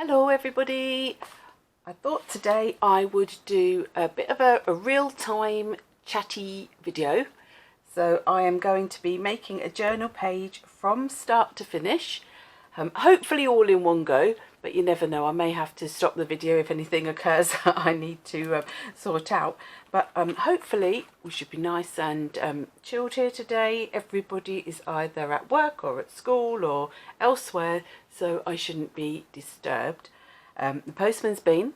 Hello everybody! I thought today I would do a bit of a real-time chatty video. So I am going to be making a journal page from start to finish, hopefully all in one go, but you never know, I may have to stop the video if anything occurs I need to sort out. But hopefully we should be nice and chilled here today. Everybody is either at work or at school or elsewhere, so I shouldn't be disturbed. The postman's been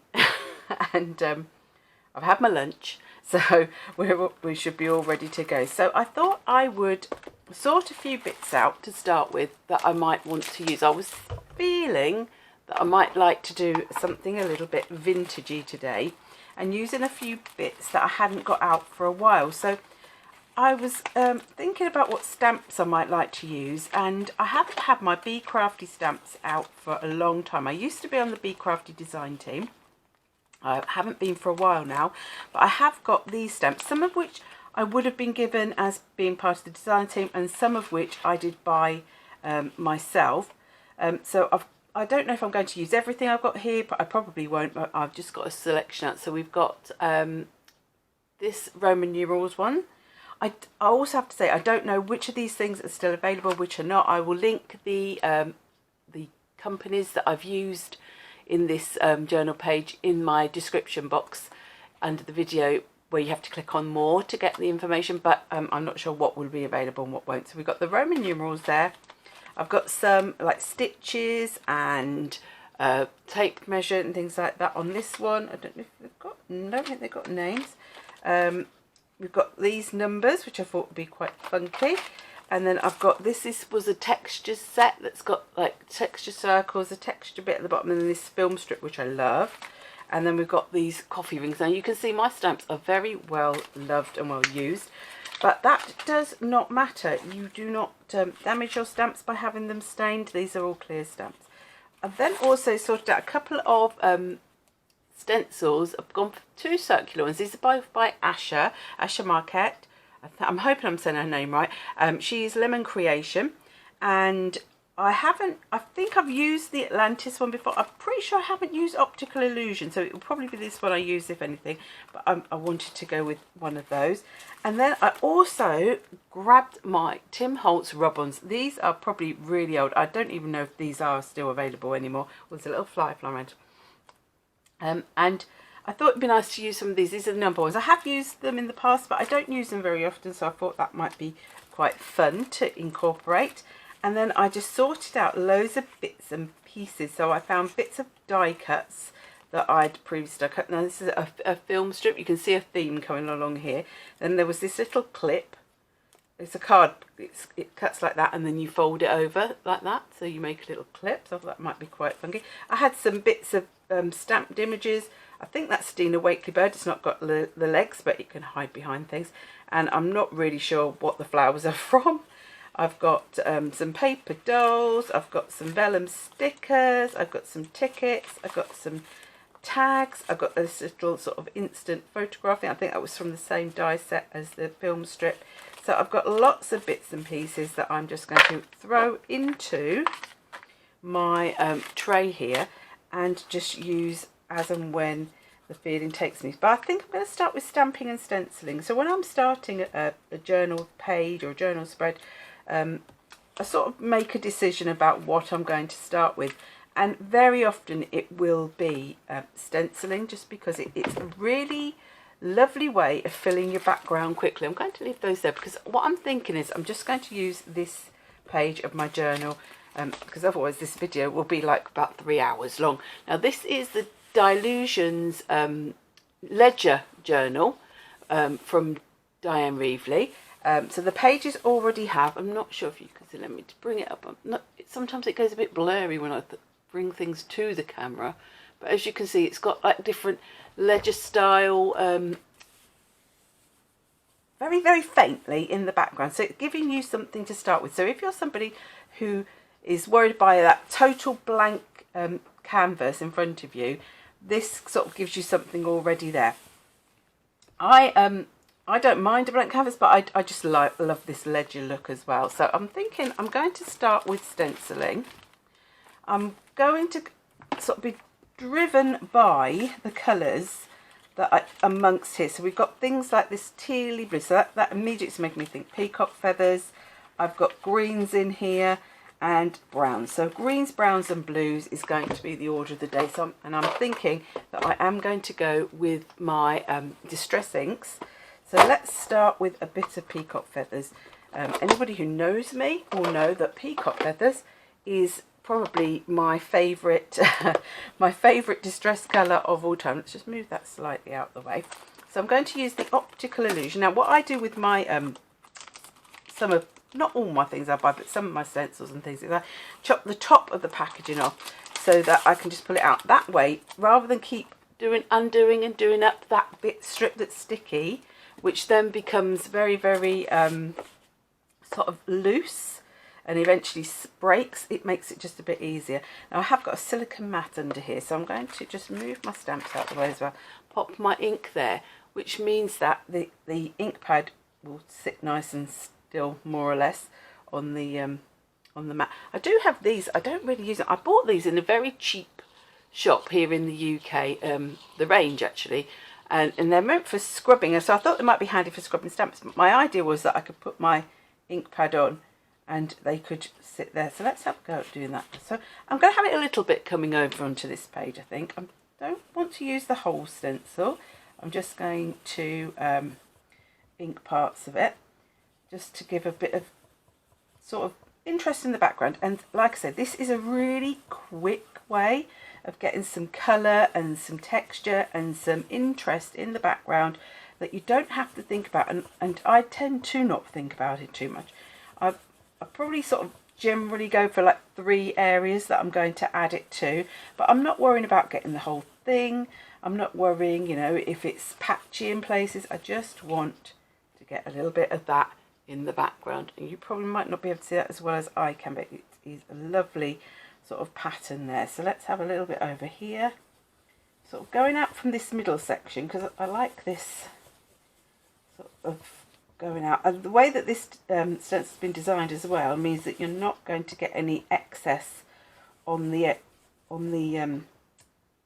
and I've had my lunch, so we should be all ready to go. So I thought I would sort a few bits out to start with that I might want to use. I was feeling that I might like to do something a little bit vintagey today and using a few bits that I hadn't got out for a while. So I was thinking about what stamps I might like to use, and I haven't had my Be Crafty stamps out for a long time. I used to be on the Be Crafty design team. I haven't been for a while now, but I have got these stamps, some of which I would have been given as being part of the design team and some of which I did buy myself. So I don't know if I'm going to use everything I've got here, but I probably won't. But I've just got a selection out. So we've got this Roman numerals one. I also have to say I don't know which of these things are still available, which are not. I will link the companies that I've used in this journal page in my description box under the video, where you have to click on more to get the information, but I'm not sure what will be available and what won't. So we've got the Roman numerals there. I've got some like stitches and tape measure and things like that on this one. I don't know if they've got, no, I don't think they've got names. We've got these numbers, which I thought would be quite funky. And then I've got this was a texture set that's got like texture circles, a texture bit at the bottom, and then this film strip, which I love. And then we've got these coffee rings. Now you can see my stamps are very well loved and well used, but that does not matter. You do not damage your stamps by having them stained. These are all clear stamps. I've then also sorted out a couple of stencils. I've gone for two circular ones. These are both by Asha Marquette. I'm hoping I'm saying her name right. She's Lemon Creation, and I think I've used the Atlantis one before. I'm pretty sure I haven't used Optical Illusion, so it will probably be this one I use if anything, but I wanted to go with one of those. And then I also grabbed my Tim Holtz rub-ons. These are probably really old. I don't even know if these are still available anymore. Well, there's a little fly around. And I thought it'd be nice to use some of these. These are the number ones. I have used them in the past, but I don't use them very often, so I thought that might be quite fun to incorporate. And then I just sorted out loads of bits and pieces. So I found bits of die cuts that I'd previously cut. Now this is a film strip. You can see a theme coming along here. Then there was this little clip. It's a card. It cuts like that, and then you fold it over like that. So you make a little clip. So that might be quite funky. I had some bits of stamped images. I think that's Dina Wakely Bird. It's not got the legs, but it can hide behind things. And I'm not really sure what the flowers are from. I've got some paper dolls, I've got some vellum stickers, I've got some tickets, I've got some tags, I've got this little sort of instant photographing. I think that was from the same die set as the film strip. So I've got lots of bits and pieces that I'm just going to throw into my tray here and just use as and when the feeling takes me. But I think I'm going to start with stamping and stenciling. So when I'm starting a journal page or a journal spread, I sort of make a decision about what I'm going to start with, and very often it will be stenciling, just because it's a really lovely way of filling your background quickly. I'm going to leave those there because what I'm thinking is I'm just going to use this page of my journal because otherwise this video will be like about 3 hours long. Now this is the Dylusions Ledger journal from Diane Reevely. So the pages already have, I'm not sure if you can see, let me bring it up. Sometimes it goes a bit blurry when I bring things to the camera, but as you can see, it's got like different ledger style, very, very faintly in the background. So it's giving you something to start with. So if you're somebody who is worried by that total blank canvas in front of you, this sort of gives you something already there. I don't mind a blank canvas, but I just love this ledger look as well. So I'm thinking I'm going to start with stenciling. I'm going to sort of be driven by the colours that are amongst here. So we've got things like this tealy blue, so that immediately makes me think peacock feathers. I've got greens in here and browns. So greens, browns and blues is going to be the order of the day. So I'm thinking that I am going to go with my distress inks. So let's start with a bit of peacock feathers. Anybody who knows me will know that peacock feathers is probably my favourite my favourite distress colour of all time. Let's just move that slightly out of the way. So I'm going to use the Optical Illusion. Now what I do with my not all my things I buy, but some of my stencils and things, is I chop the top of the packaging off so that I can just pull it out. That way, rather than keep undoing and doing up that bit strip that's sticky, which then becomes very, very sort of loose and eventually breaks, it makes it just a bit easier. Now I have got a silicone mat under here, so I'm going to just move my stamps out of the way as well. Pop my ink there, which means that the ink pad will sit nice and still, more or less, on the mat. I do have these. I don't really use them. I bought these in a very cheap shop here in the UK, the Range actually, and they're meant for scrubbing. So I thought they might be handy for scrubbing stamps. But my idea was that I could put my ink pad on and they could sit there. So let's have a go at doing that. So I'm going to have it a little bit coming over onto this page, I think. I don't want to use the whole stencil. I'm just going to ink parts of it, just to give a bit of sort of interest in the background. And like I said, this is a really quick way of getting some colour and some texture and some interest in the background that you don't have to think about. And I tend to not think about it too much. I probably sort of generally go for like 3 areas that I'm going to add it to, but I'm not worrying about getting the whole thing. I'm not worrying, you know, if it's patchy in places. I just want to get a little bit of that in the background, and you probably might not be able to see that as well as I can, but it is a lovely sort of pattern there. So let's have a little bit over here, sort of going out from this middle section, because I like this sort of going out. And the way that this stencil has been designed as well means that you're not going to get any excess on the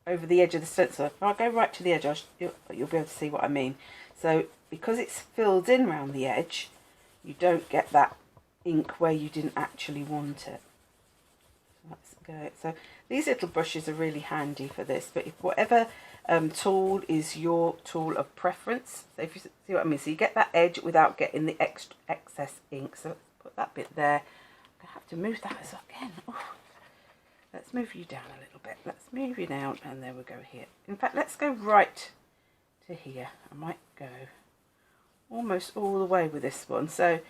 over the edge of the stencil. If I go right to the edge, you'll be able to see what I mean. So because it's filled in around the edge, you don't get that ink where you didn't actually want it. Let's go. So these little brushes are really handy for this, but if whatever tool is your tool of preference, so if you see what I mean, so you get that edge without getting the excess ink. So let's put that bit there. I have to move that as again. Ooh. Let's move you down a little bit. Let's move you down, and there we go here. In fact, let's go right to here. I might go almost all the way with this one. So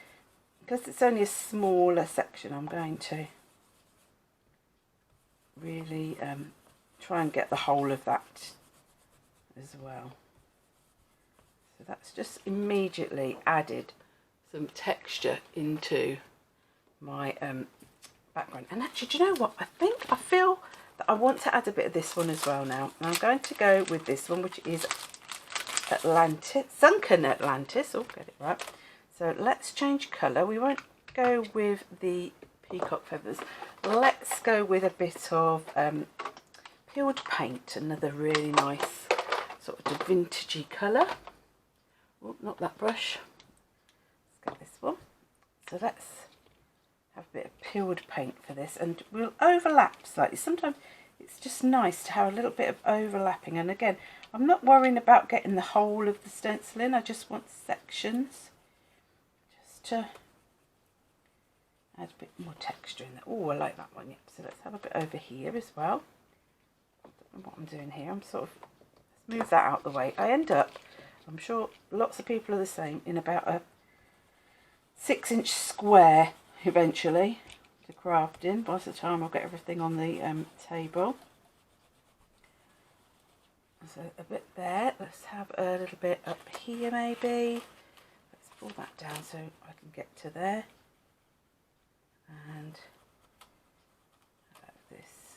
because it's only a smaller section, I'm going to really try and get the whole of that as well. So that's just immediately added some texture into my background. And actually, do you know what? I feel that I want to add a bit of this one as well now. And I'm going to go with this one, which is Atlantis, Sunken Atlantis. Oh, get it right. So let's change colour. We won't go with the peacock feathers. Let's go with a bit of peeled paint, another really nice sort of vintagey colour. Oh, not that brush. Let's get this one. So let's have a bit of peeled paint for this, and we'll overlap slightly. Sometimes it's just nice to have a little bit of overlapping, and again, I'm not worrying about getting the whole of the stencil in. I just want sections, just to add a bit more texture in there. Oh, I like that one. Yep. So let's have a bit over here as well. I don't know what I'm doing here. I'm sort of, let's move that out of the way. I end up, I'm sure lots of people are the same, in about a 6-inch square eventually to craft in by the time I'll get everything on the table. So a bit there. Let's have a little bit up here maybe. Let's pull that down so I can get to there. And like this.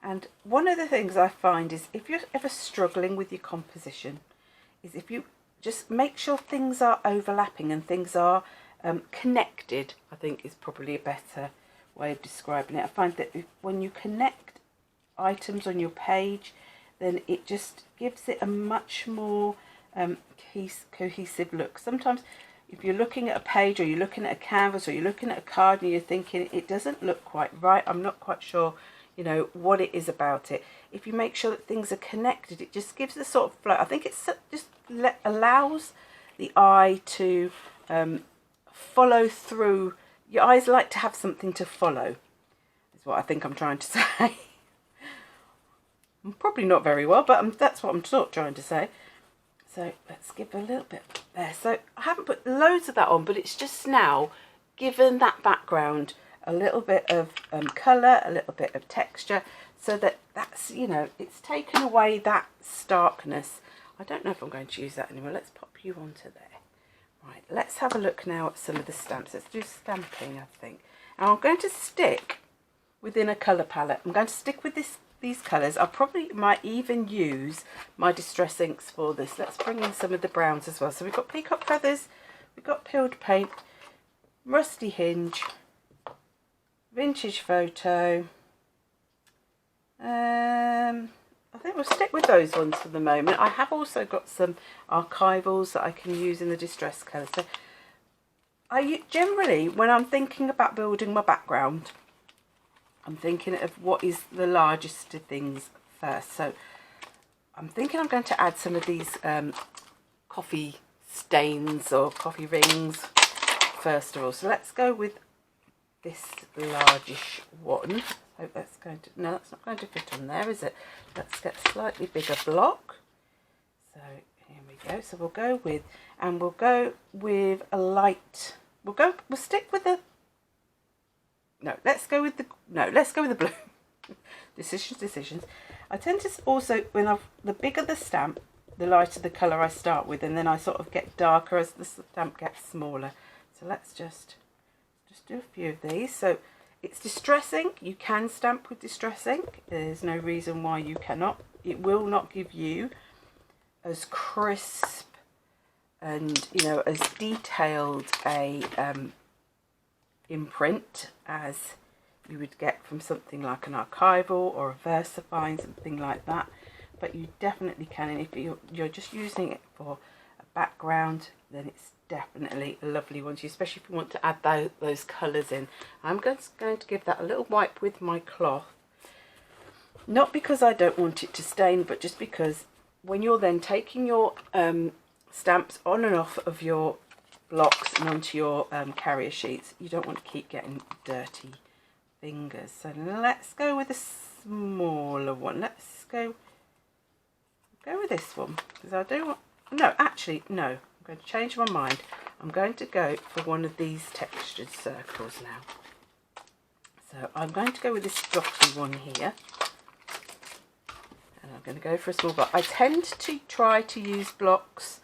And one of the things I find is, if you're ever struggling with your composition, is if you just make sure things are overlapping and things are connected, I think is probably a better way of describing it. I find that when you connect items on your page, then it just gives it a much more cohesive look. Sometimes if you're looking at a page, or you're looking at a canvas, or you're looking at a card and you're thinking it doesn't look quite right, I'm not quite sure, you know, what it is about it. If you make sure that things are connected, it just gives a sort of flow. I think it's just allows the eye to follow through. Your eyes like to have something to follow, is what I think I'm trying to say. I'm probably not very well, but that's what I'm sort of trying to say. So let's give a little bit there. So I haven't put loads of that on, but it's just now given that background a little bit of colour, a little bit of texture, so that's, you know, it's taken away that starkness. I don't know if I'm going to use that anymore. Let's pop you onto there. Right, let's have a look now at some of the stamps. Let's do stamping, I think. And I'm going to stick within a colour palette. I'm going to stick with these colours. I probably might even use my distress inks for this. Let's bring in some of the browns as well. So we've got peacock feathers, we've got peeled paint, rusty hinge, vintage photo. I think we'll stick with those ones for the moment. I have also got some archivals that I can use in the distress colours. So I generally, when I'm thinking about building my background, I'm thinking of what is the largest of things first. So I'm thinking I'm going to add some of these coffee stains or coffee rings first of all. So let's go with this largish one. Hope that's going to, no, that's not going to fit on there, is it? Let's get a slightly bigger block. So here we go. So we'll go with a light. We'll stick with the, let's go with the blue. Decisions. I tend to also, the bigger the stamp, the lighter the colour I start with, and then I sort of get darker as the stamp gets smaller. So let's just do a few of these. So it's distress ink. You can stamp with distress ink. There's no reason why you cannot. It will not give you as crisp and, you know, as detailed a imprint as you would get from something like an archival or a VersaFine, something like that. But you definitely can, and if you're just using it for a background, then it's definitely a lovely one, especially if you want to add those colours in. I'm going to give that a little wipe with my cloth, not because I don't want it to stain, but just because when you're then taking your stamps on and off of your blocks and onto your carrier sheets, you don't want to keep getting dirty fingers. So let's go with a smaller one. Let's go with this one, because I do want, no, I'm going to change my mind. I'm going to go for one of these textured circles now. So I'm going to go with this dotty one here, and I'm going to go for a small block. I tend to try to use blocks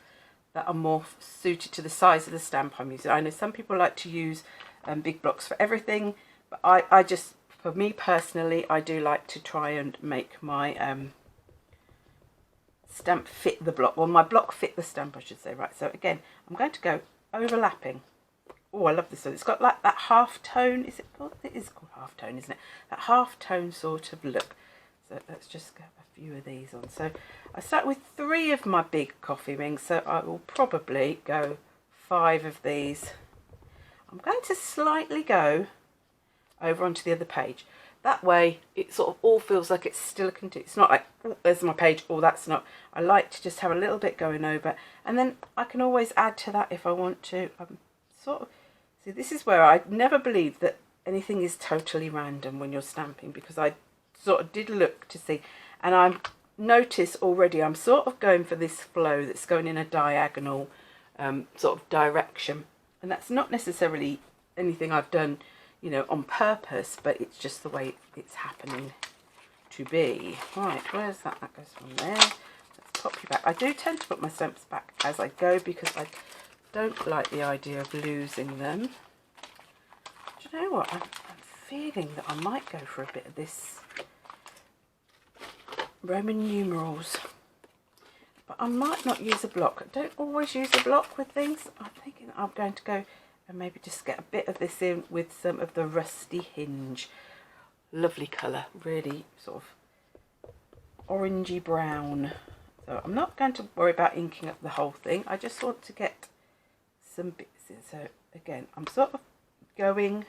that are more suited to the size of the stamp I'm using. I know some people like to use big blocks for everything, but I just, for me personally, I do like to try and make my stamp fit the block. Well, my block fit the stamp, I should say. Right, so again, I'm going to go overlapping. Oh, I love this one. It's got like that half tone. Is it called? It is called half tone, isn't it? That half tone sort of look. So let's just get a few of these on. So I start with 3 of my big coffee rings. So I will probably go 5 of these. I'm going to slightly go over onto the other page. That way it sort of all feels like it's still a continuous. It's not like, oh, there's my page, oh, that's not. I like to just have a little bit going over, and then I can always add to that if I want to. Sort of, see, this is where I never believe that anything is totally random when you're stamping, because I sort of did look to see, and I notice already I'm sort of going for this flow that's going in a diagonal sort of direction, and that's not necessarily anything I've done, you know, on purpose, but it's just the way it's happening to be. Right, where's that? That goes from there. Let's pop you back. I do tend to put my stamps back as I go, because I don't like the idea of losing them. Do you know what? I'm feeling that I might go for a bit of this Roman numerals, but I might not use a block. I don't always use a block with things. I'm thinking I'm going to go and maybe just get a bit of this in with some of the rusty hinge. Lovely colour, really sort of orangey brown. So I'm not going to worry about inking up the whole thing. I just want to get some bits in. So again, I'm sort of going,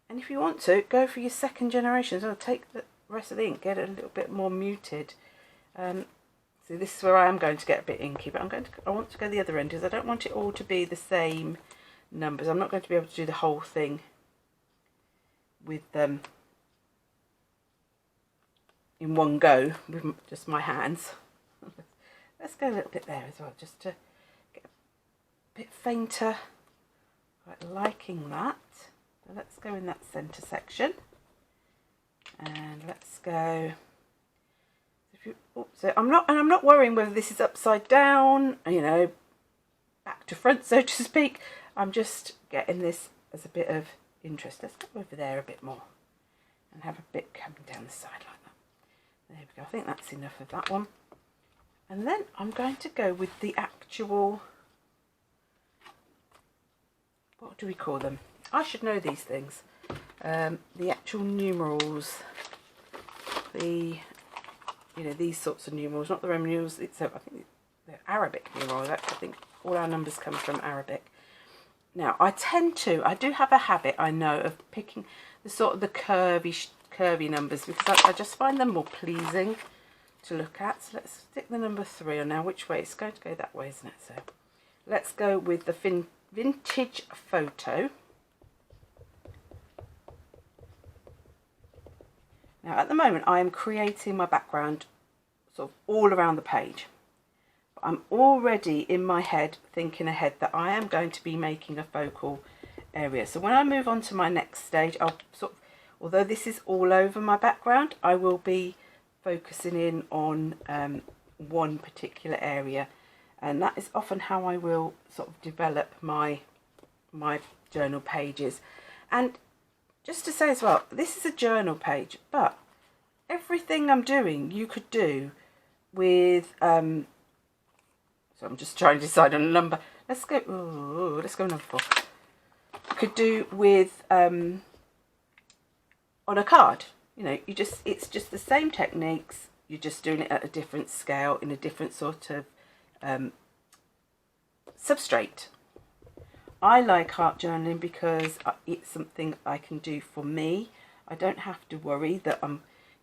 and if you want to, go for your second generation. So take the rest of the ink, get it a little bit more muted. See, this is where I am going to get a bit inky, but I want to go the other end because I don't want it all to be the same numbers. I'm not going to be able to do the whole thing with in one go with just my hands. Let's go a little bit there as well, just to get a bit fainter. Quite liking that. So let's go in that centre section, and let's go. So I'm not worrying whether this is upside down, you know, back to front, so to speak. I'm just getting this as a bit of interest. Let's go over there a bit more and have a bit coming down the side like that. There we go. I think that's enough of that one. And then I'm going to go with the actual, what do we call them? I should know these things. The actual numerals, you know, these sorts of numerals, not the Roman numerals. I think they're Arabic numerals. I think all our numbers come from Arabic. Now, I do have a habit, I know, of picking the sort of the curvy numbers because I just find them more pleasing to look at. So let's stick the number 3 on now. Which way? It's going to go that way, isn't it? So let's go with the vintage photo. Now, at the moment, I am creating my background sort of all around the page. But I'm already in my head thinking ahead that I am going to be making a focal area. So when I move on to my next stage, I'll sort of, although this is all over my background, I will be focusing in on one particular area. And that is often how I will sort of develop my journal pages. And just to say as well, this is a journal page, but everything I'm doing you could do with, so I'm just trying to decide on a number. Let's go number 4. Could do with, on a card. You know, it's just the same techniques, you're just doing it at a different scale, in a different sort of substrate. I like art journaling because it's something I can do for me. I don't have to worry that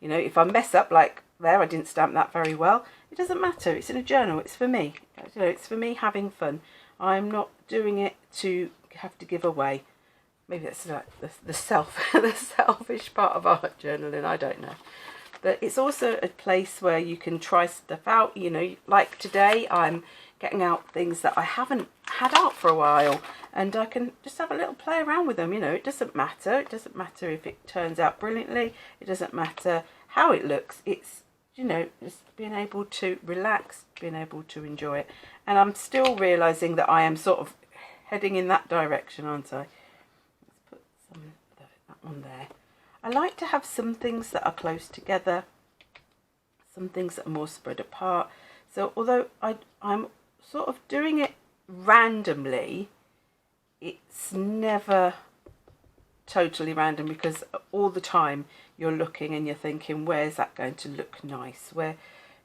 you know, if I mess up, like there, I didn't stamp that very well. It doesn't matter. It's in a journal. It's for me. You know, it's for me having fun. I'm not doing it to have to give away. Maybe that's like the selfish part of art journaling. I don't know. But it's also a place where you can try stuff out. You know, like today, I'm getting out things that I haven't had out for a while, and I can just have a little play around with them. You know, it doesn't matter. It doesn't matter if it turns out brilliantly. It doesn't matter how it looks. It's, you know, just being able to relax, being able to enjoy it. And I'm still realising that I am sort of heading in that direction, aren't I? Let's put some of that one there. I like to have some things that are close together, some things that are more spread apart. So although I'm sort of doing it randomly, it's never totally random, because all the time you're looking and you're thinking, where's that going to look nice? Where,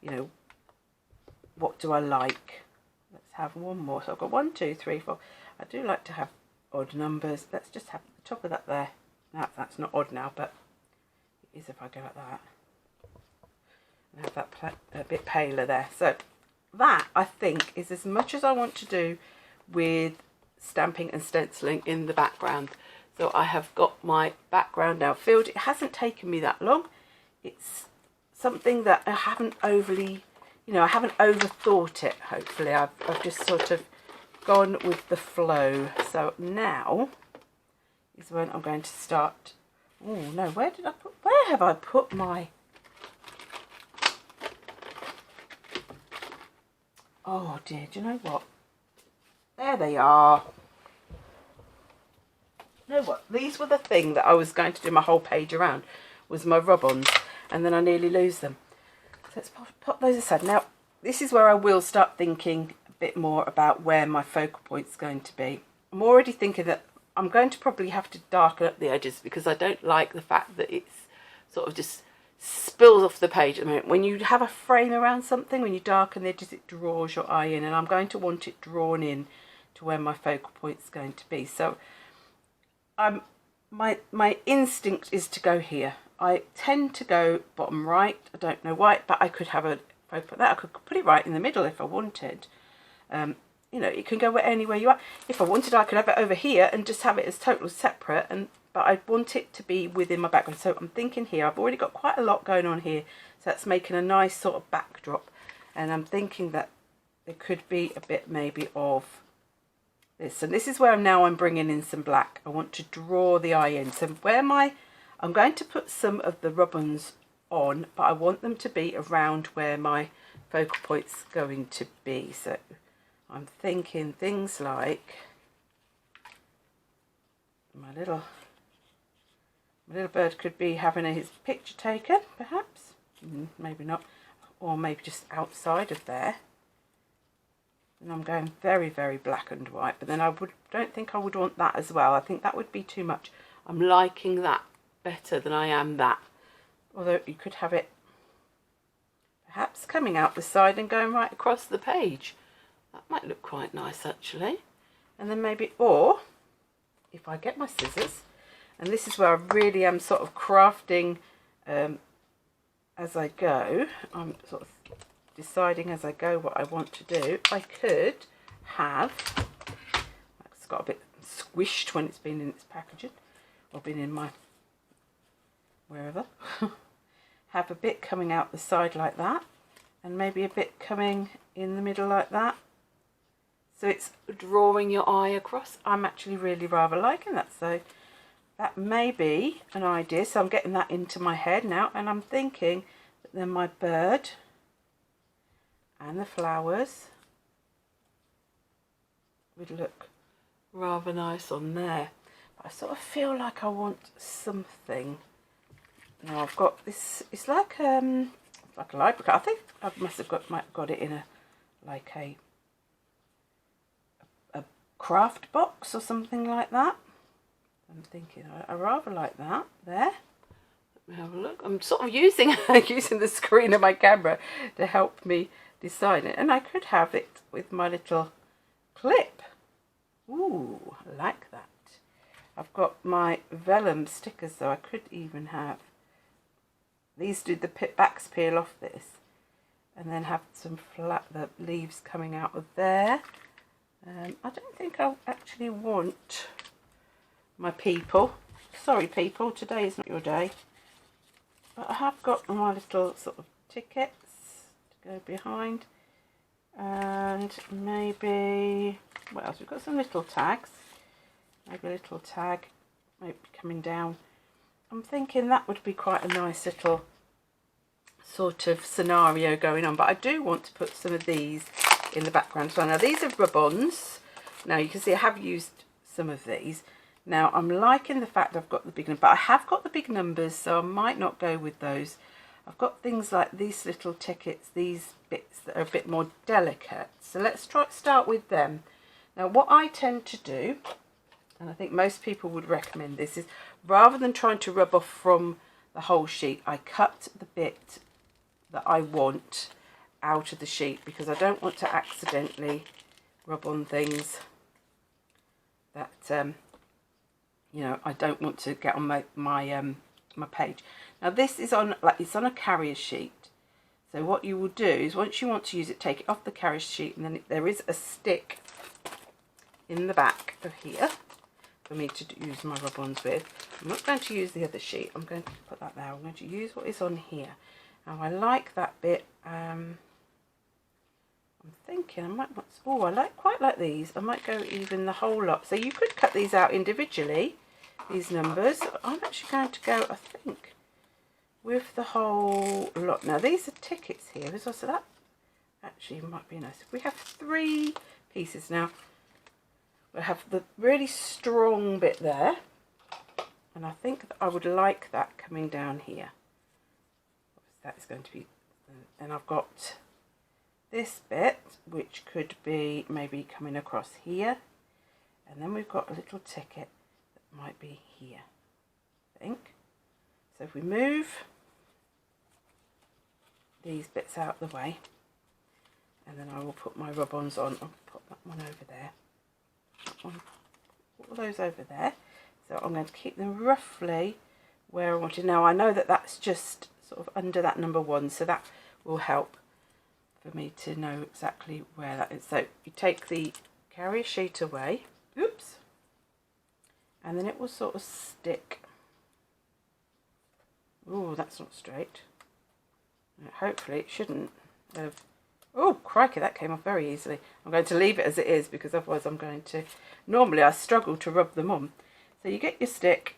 you know, what do I like? Let's have one more. So I've got 1, 2, 3, 4. I do like to have odd numbers. Let's just have the top of that there. Now, that's not odd now, but it is if I go like that. And have that a bit paler there. So that, I think, is as much as I want to do with stamping and stenciling in the background. So I have got my background now filled. It hasn't taken me that long. It's something that I haven't overly, you know, I haven't overthought it, hopefully. I've just sort of gone with the flow. So now is when I'm going to start. Oh no, where have I put my, oh dear, do you know what? There they are. You know what? These were the thing that I was going to do my whole page around, was my rub-ons, and then I nearly lose them. So let's pop those aside. Now, this is where I will start thinking a bit more about where my focal point's going to be. I'm already thinking that I'm going to probably have to darken up the edges, because I don't like the fact that it's sort of just spills off the page at the moment. When you have a frame around something, when you darken the edges, it draws your eye in, and I'm going to want it drawn in to where my focal point's going to be. So my instinct is to go here. I tend to go bottom right. I don't know why, but I could have a focal that. I could put it right in the middle if I wanted. You know, it can go anywhere you are. If I wanted, I could have it over here and just have it as totally separate, but I want it to be within my background. So I'm thinking here, I've already got quite a lot going on here, so that's making a nice sort of backdrop. And I'm thinking that there could be a bit maybe of this. And this is where I'm bringing in some black. I want to draw the eye in. So I'm going to put some of the ribbons on, but I want them to be around where my focal point's going to be. So I'm thinking things like my little bird could be having his picture taken, perhaps. Maybe not, or maybe just outside of there. And I'm going very, very black and white, but then don't think I would want that as well. I think that would be too much. I'm liking that better than I am that. Although you could have it perhaps coming out the side and going right across the page. That might look quite nice actually. And then maybe, or if I get my scissors, and this is where I really am sort of crafting as I go. I'm sort of deciding as I go what I want to do. I could have, it's got a bit squished when it's been in its packaging, or been in my wherever. Have a bit coming out the side like that, and maybe a bit coming in the middle like that. So it's drawing your eye across. I'm actually really rather liking that. So that may be an idea. So I'm getting that into my head now, and I'm thinking that then my bird and the flowers would look rather nice on there. But I sort of feel like I want something. Now I've got this. It's like a library card. I think I must have got it in a craft box or something like that. I'm thinking I rather like that there. Let me have a look. I'm sort of using the screen of my camera to help me decide it, and I could have it with my little clip. Ooh, I like that. I've got my vellum stickers, so I could even have these. Do the backs peel off this, and then have some the leaves coming out of there. I don't think I'll actually want my people. Sorry people, today is not your day. But I have got my little sort of tickets to go behind. And maybe, what else? We've got some little tags. Maybe a little tag maybe coming down. I'm thinking that would be quite a nice little sort of scenario going on. But I do want to put some of these in the background as well. Now these are rub-ons. Now you can see I have used some of these. Now I'm liking the fact that I've got the big numbers, but I have got the big numbers, so I might not go with those. I've got things like these little tickets, these bits that are a bit more delicate. So let's start with them. Now what I tend to do, and I think most people would recommend this, is rather than trying to rub off from the whole sheet, I cut the bit that I want out of the sheet, because I don't want to accidentally rub on things that you know, I don't want to get on my page. Now this is on, it's on a carrier sheet. So what you will do is, once you want to use it, take it off the carrier sheet, and then there is a stick in the back of here for me to use my rub-ons with. I'm not going to use the other sheet. I'm going to put that there. I'm going to use what is on here. Now I like that bit. I'm thinking I might want, oh, I quite like these. I might go even the whole lot. So you could cut these out individually, these numbers. I'm actually going to go, I think, with the whole lot. Now these are tickets here as well, so that actually might be nice. If we have 3 pieces now, we'll have the really strong bit there, and I think that I would like that coming down here. That is going to be, and I've got this bit which could be maybe coming across here, and then we've got a little ticket that might be here, I think. So if we move these bits out of the way, and then I will put my rub-ons on. I'll put that one over there, put all those over there. So I'm going to keep them roughly where I want it. Now I know that that's just sort of under that number 1, so that will help for me to know exactly where that is. So you take the carrier sheet away, oops, and then it will sort of stick. Oh, that's not straight. Hopefully it shouldn't have. Oh crikey, that came off very easily. I'm going to leave it as it is because otherwise I'm going to, normally I struggle to rub them on. So you get your stick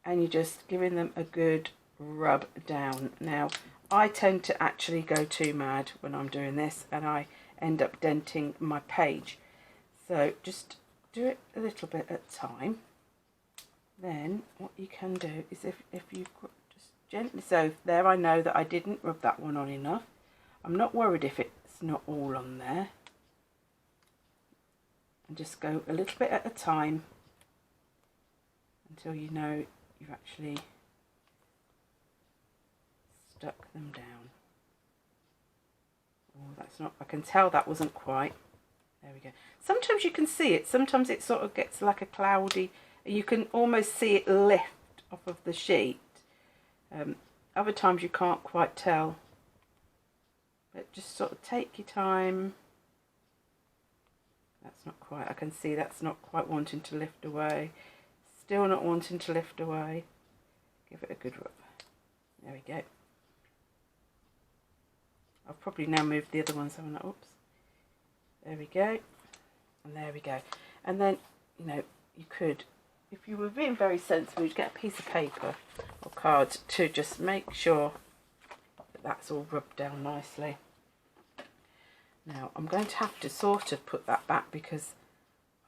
and you're just giving them a good rub down. Now I tend to actually go too mad when I'm doing this and I end up denting my page. So just do it a little bit at a time. Then what you can do is if you just gently, so there I know that I didn't rub that one on enough. I'm not worried if it's not all on there. And just go a little bit at a time until you know you've actually stuck them down. Oh, that's not, I can tell that wasn't quite. There we go. Sometimes you can see it, sometimes it sort of gets like a cloudy, you can almost see it lift off of the sheet. Other times you can't quite tell. But just sort of take your time. That's not quite, I can see that's not quite wanting to lift away. Still not wanting to lift away. Give it a good rub. There we go. I've probably now moved the other ones, haven't I? Oops. There we go. And there we go. And then, you know, you could, if you were being very sensible, you'd get a piece of paper or card to just make sure that that's all rubbed down nicely. Now, I'm going to have to sort of put that back because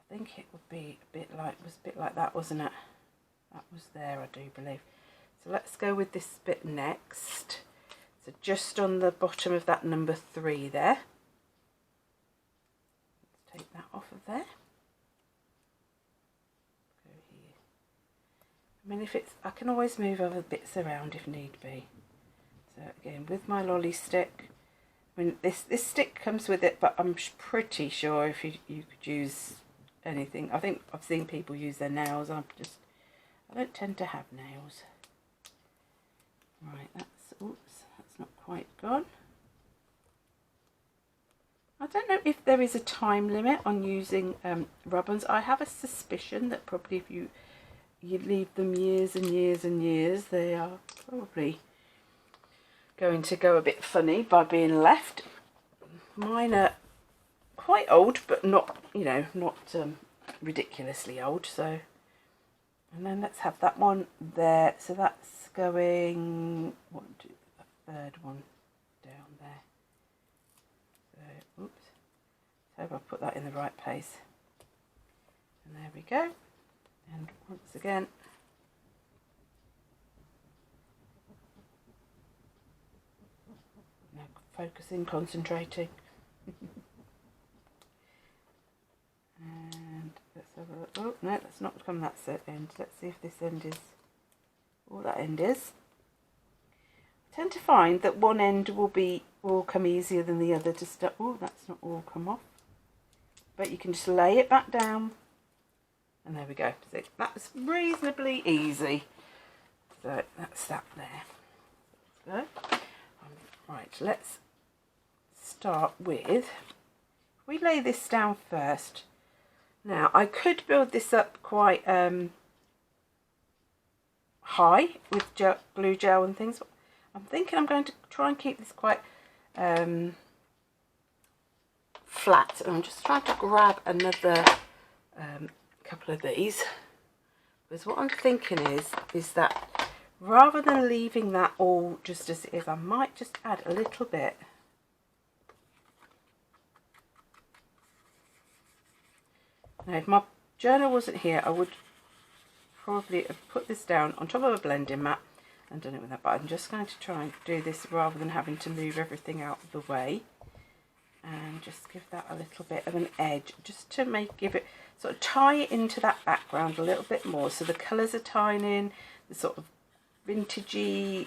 I think it would be a bit like, was a bit like that, wasn't it? That was there, I do believe. So let's go with this bit next. So just on the bottom of that number 3 there. Let's take that off of there. Go here. I mean, if it's, I can always move other bits around if need be. So again, with my lolly stick. I mean, this stick comes with it, but I'm pretty sure if you could use anything. I think I've seen people use their nails. I don't tend to have nails. Right, oops, that's not quite gone. I don't know if there is a time limit on using rub-ons. I have a suspicion that probably if you leave them years and years and years, they are probably going to go a bit funny by being left. Mine are quite old, but not, you know, not ridiculously old. So, and then let's have that one there. So that's going, what, do the third one down there. So, oops. So hope I've put that in the right place. And there we go. And once again, now focusing, concentrating. And let's have a look. Oh no, that's not come that end. Let's see if this end is all that end is. I tend to find that one end will come easier than the other to start. Oh, that's not all come off. But you can just lay it back down. And there we go. So that's reasonably easy. So that's that there. So, right, let's start with, we lay this down first. Now I could build this up quite high with glue gel and things. I'm thinking I'm going to try and keep this quite flat. And I'm just trying to grab another couple of these, because what I'm thinking is that rather than leaving that all just as it is, I might just add a little bit. Now if my journal wasn't here, I would probably have put this down on top of a blending mat and done it with that, but I'm just going to try and do this rather than having to move everything out of the way, and just give that a little bit of an edge, just to give it, sort of tie it into that background a little bit more, so the colours are tying in, the sort of vintagey,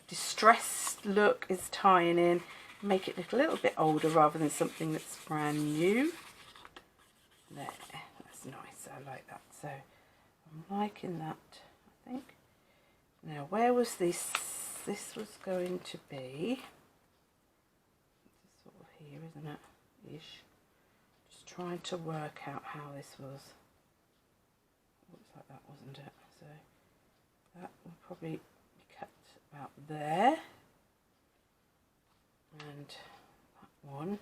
distressed look is tying in, make it look a little bit older rather than something that's brand new. There, that's nice, I like that. So I'm liking that, I think. Now where was this? This was going to be sort of here, isn't it? Ish. Just trying to work out how this was. Looks like that, wasn't it? So that will probably be cut about there. And that one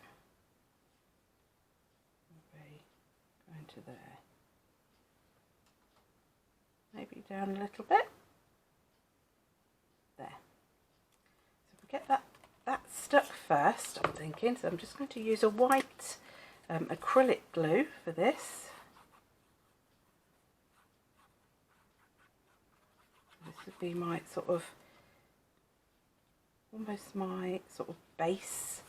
will be going to there. Maybe down a little bit. There. So we get that stuck first, I'm thinking. So I'm just going to use a white acrylic glue for this. This would be my sort of, almost my sort of base,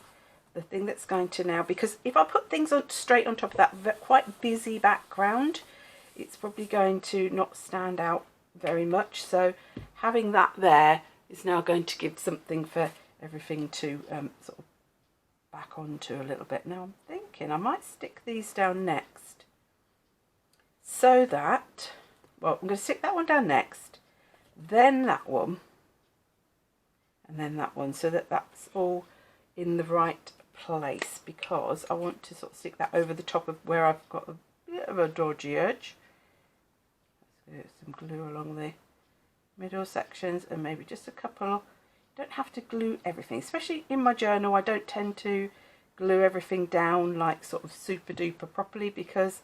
the thing that's going to now, because if I put things on straight on top of that quite busy background, it's probably going to not stand out very much. So having that there is now going to give something for everything to sort of back onto a little bit. Now I'm thinking I might stick these down next, so that, well, I'm going to stick that one down next, then that one, and then that one, so that that's all in the right place, because I want to sort of stick that over the top of where I've got a bit of a dodgy edge. Let's get some glue along the middle sections, and maybe just a couple. Don't have to glue everything, especially in my journal. I don't tend to glue everything down like sort of super duper properly, because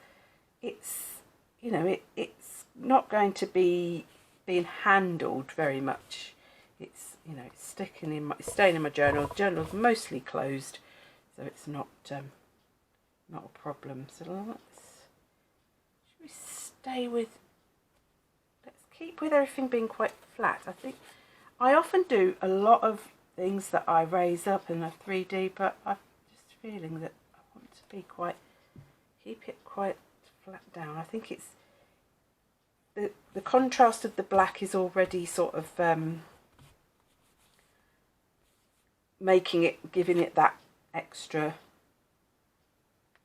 it's, you know, it's not going to be being handled very much. It's, you know, it's sticking in it's staying in my journal. The journal's mostly closed, so it's not a problem. So should we stay with, let's keep with everything being quite flat. I think I often do a lot of things that I raise up in a 3D, but I'm just feeling that I want to be quite, keep it quite flat down. I think it's the contrast of the black is already sort of making it, giving it that extra,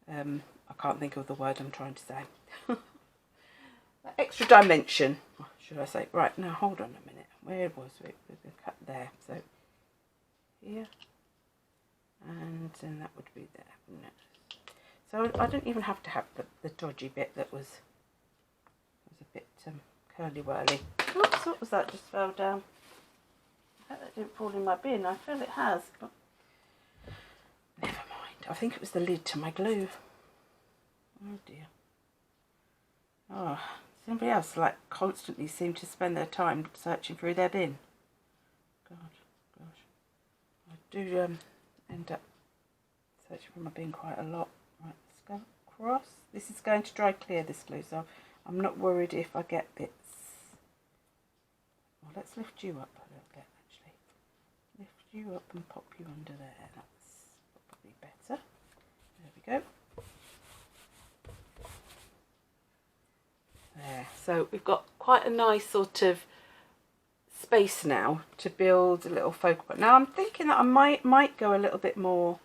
I can't think of the word I'm trying to say, that extra dimension, should I say. Right, now hold on a minute, where was it? We're going to cut there, so here, and then that would be there, wouldn't it? So I don't even have to have the dodgy bit that was a bit curly-whirly. Oops, what was that? Just fell down. I hope that didn't fall in my bin. I feel it has, but never mind. I think it was the lid to my glue. Oh dear. Oh, somebody else like constantly seem to spend their time searching through their bin. God, gosh. I do end up searching for my bin quite a lot. Right, let's go across. This is going to dry clear, this glue, so I'm not worried if I get bits. Well, let's lift you up a little bit, actually. Lift you up and pop you under there. That's probably better. There we go. There. So we've got quite a nice sort of space now to build a little focal point. Now I'm thinking that I might go a little bit more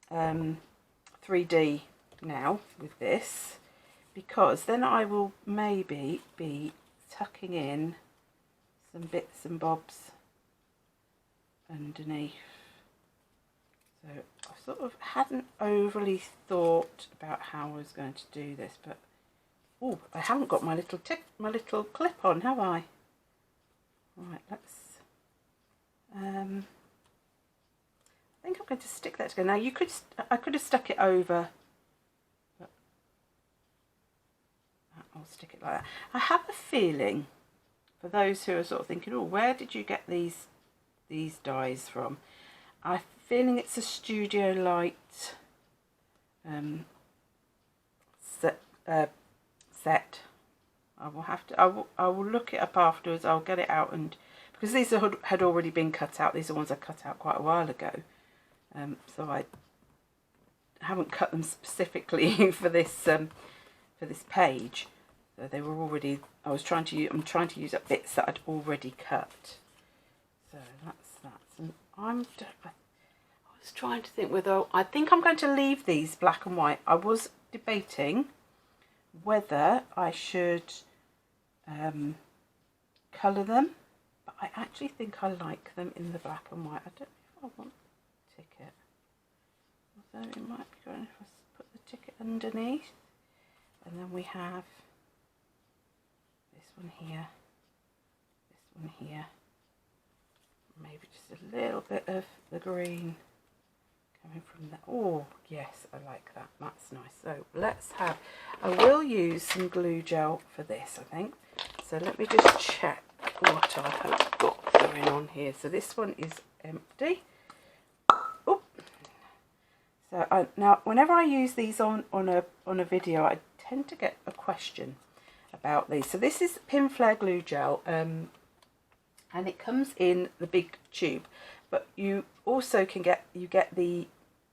3D now with this, because then I will maybe be tucking in some bits and bobs underneath. So I sort of hadn't overly thought about how I was going to do this, but oh, I haven't got my little clip on, have I? Right, let's I think I'm going to stick that together. Now I could have stuck it over, but I'll stick it like that. I have a feeling, for those who are sort of thinking, oh, where did you get these dies from? I have a feeling it's a Studio Light set. I will have to. I will look it up afterwards. I'll get it out, and because these had already been cut out. These are ones I cut out quite a while ago. So I haven't cut them specifically for this page. So they were already. I'm trying to use up bits that I'd already cut. So that's that. And I was trying to think whether, I think I'm going to leave these black and white. I was debating whether I should colour them, but I actually think I like them in the black and white. I don't know if I want the ticket, although it might be good if I put the ticket underneath. And then we have this one here, this one here, maybe just a little bit of the green coming from there. Oh yes, I like that, that's nice. So let's have, I will use some glue gel for this, I think. So let me just check what I have got going on here. So this one is empty. Oh, so now whenever I use these on a video, I tend to get a question about these. So this is Pin Flare glue gel, and it comes in the big tube, but you also can get the,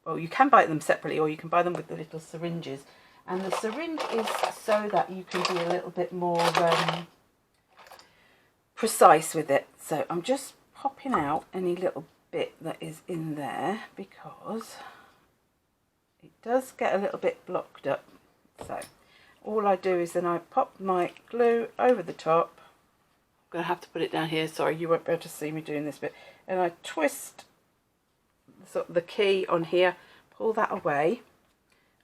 well, you can buy them separately, or you can buy them with the little syringes. And the syringe is so that you can be a little bit more precise with it. So I'm just popping out any little bit that is in there because it does get a little bit blocked up. So all I do is then I pop my glue over the top. I'm going to have to put it down here, sorry, you won't be able to see me doing this bit. And I twist sort of the key on here, pull that away,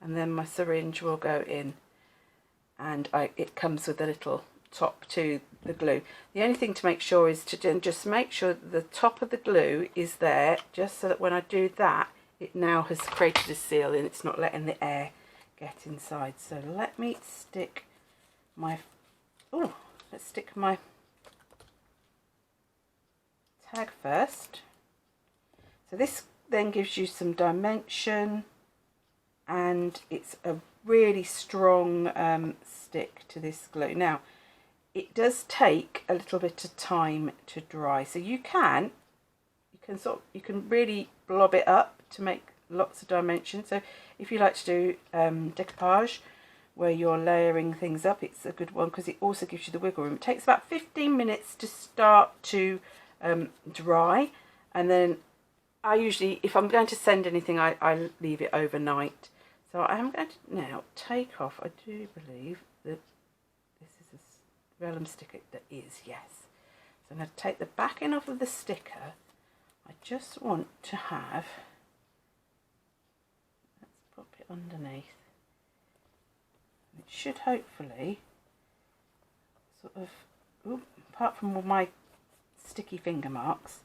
and then my syringe will go in, and it comes with a little top to the glue. The only thing to make sure is to just make sure that the top of the glue is there, just so that when I do that, it now has created a seal and it's not letting the air get inside. So let me stick my, let's stick my tag first. So this then gives you some dimension, and it's a really strong stick to this glue. Now it does take a little bit of time to dry, so you can really blob it up to make lots of dimension. So if you like to do decoupage where you're layering things up, it's a good one because it also gives you the wiggle room. It takes about 15 minutes to start to dry, and then I usually, if I'm going to send anything, I leave it overnight. So I am going to now take off, I do believe that this is a vellum sticker, that is, yes. So I'm going to take the backing off of the sticker. I just want to have, let's pop it underneath. It should hopefully sort of, apart from all my sticky finger marks,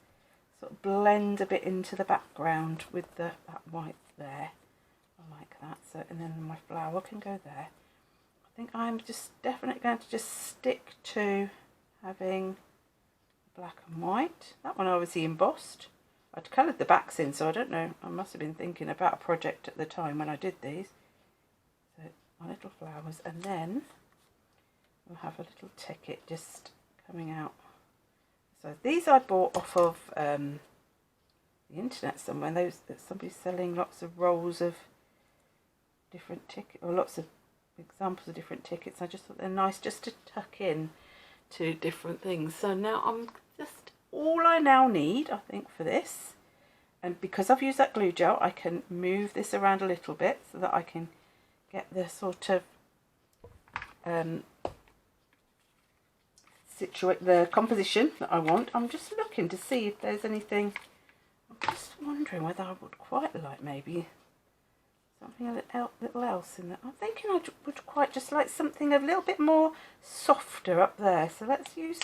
sort of blend a bit into the background with that white there. I like that. So, and then my flower can go there. I think I'm just definitely going to just stick to having black and white. That one obviously embossed. I'd coloured the backs in, so I don't know, I must have been thinking about a project at the time when I did these. So my little flowers, and then we'll have a little ticket just coming out. So these I bought off of the internet somewhere. Somebody's selling lots of rolls of different tickets, or lots of examples of different tickets. I just thought they're nice just to tuck in to different things. So now I'm just, all I now need, I think, for this, and because I've used that glue gel, I can move this around a little bit so that I can get the sort of situate the composition that I want. I'm just looking to see if there's anything. I'm just wondering whether I would quite like maybe something a little else in there. I'm thinking I would quite just like something a little bit more softer up there. So let's use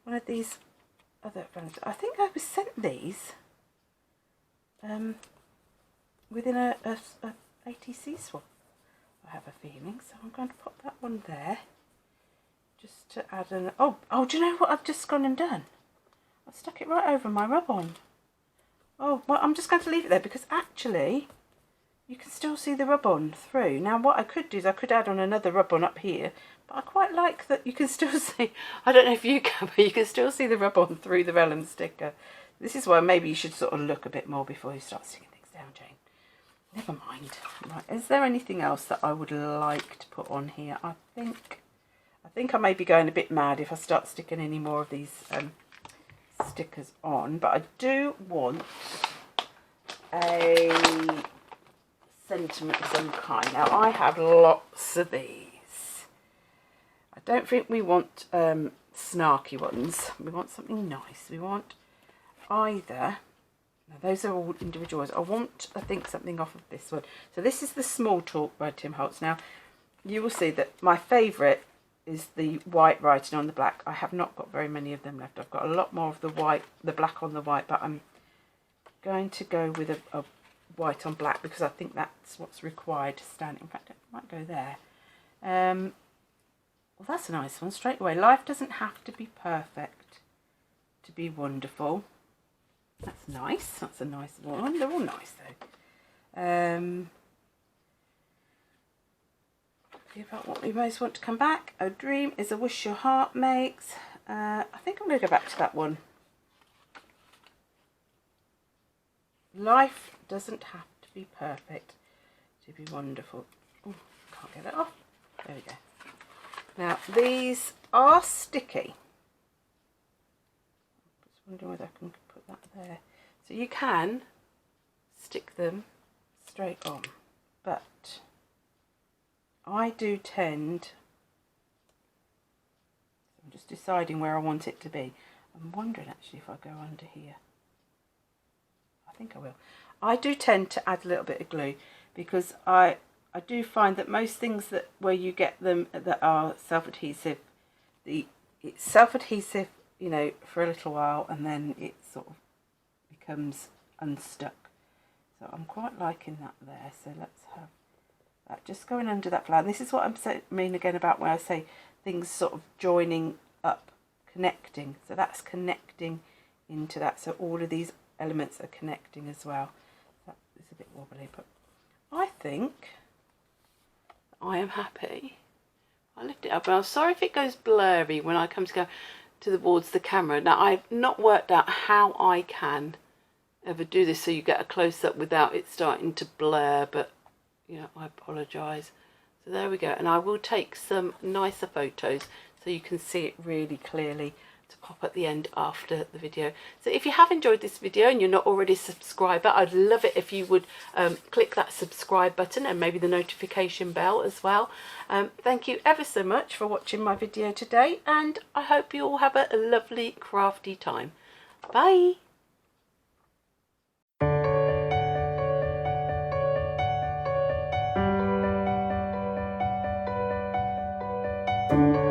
one of these other ones. I think I was sent these within a ATC swap, I have a feeling. So I'm going to pop that one there, just to add an, oh, do you know what I've just gone and done? I've stuck it right over my rub-on. Oh, well, I'm just going to leave it there because actually you can still see the rub-on through. Now what I could do is I could add on another rub-on up here, but I quite like that you can still see, I don't know if you can, but you can still see the rub-on through the vellum sticker. This is why maybe you should sort of look a bit more before you start sticking things down, Jane. Never mind. Right, is there anything else that I would like to put on here? I think I may be going a bit mad if I start sticking any more of these stickers on, but I do want a sentiment of some kind. Now I have lots of these. I don't think we want snarky ones. We want something nice. We want either, now those are all individual ones. I want, I think, something off of this one. So this is the Small Talk by Tim Holtz. Now you will see that my favourite is the white writing on the black. I have not got very many of them left. I've got a lot more of the white, the black on the white, but I'm going to go with a white on black because I think that's what's required to stand. In fact, I might go there. Well, that's a nice one straight away. Life doesn't have to be perfect to be wonderful. That's nice. That's a nice one. They're all nice though. Give up what we most want to come back. A dream is a wish your heart makes. I think I'm going to go back to that one. Life doesn't have to be perfect to be wonderful. Ooh, can't get it off. There we go. Now these are sticky. Just wondering whether I can put that there. So you can stick them straight on, but I do tend, I'm just deciding where I want it to be. I'm wondering actually if I go under here. I think I will. I do tend to add a little bit of glue because I do find that most things that where you get them that are self-adhesive, it's self-adhesive, you know, for a little while and then it sort of becomes unstuck. So I'm quite liking that there. So let's have that just going under that flower. This is what I mean again about when I say things sort of joining up, connecting. So that's connecting into that. So all of these elements are connecting as well. That is a bit wobbly, but I think I am happy. I lift it up, and I'm sorry if it goes blurry when I come to go towards the camera. Now I've not worked out how I can ever do this so you get a close-up without it starting to blur, but you know, I apologise. So there we go, and I will take some nicer photos so you can see it really clearly to pop at the end after the video. So if you have enjoyed this video and you're not already a subscriber, I'd love it if you would click that subscribe button and maybe the notification bell as well. Thank you ever so much for watching my video today, and I hope you all have a lovely crafty time. Bye. Thank you.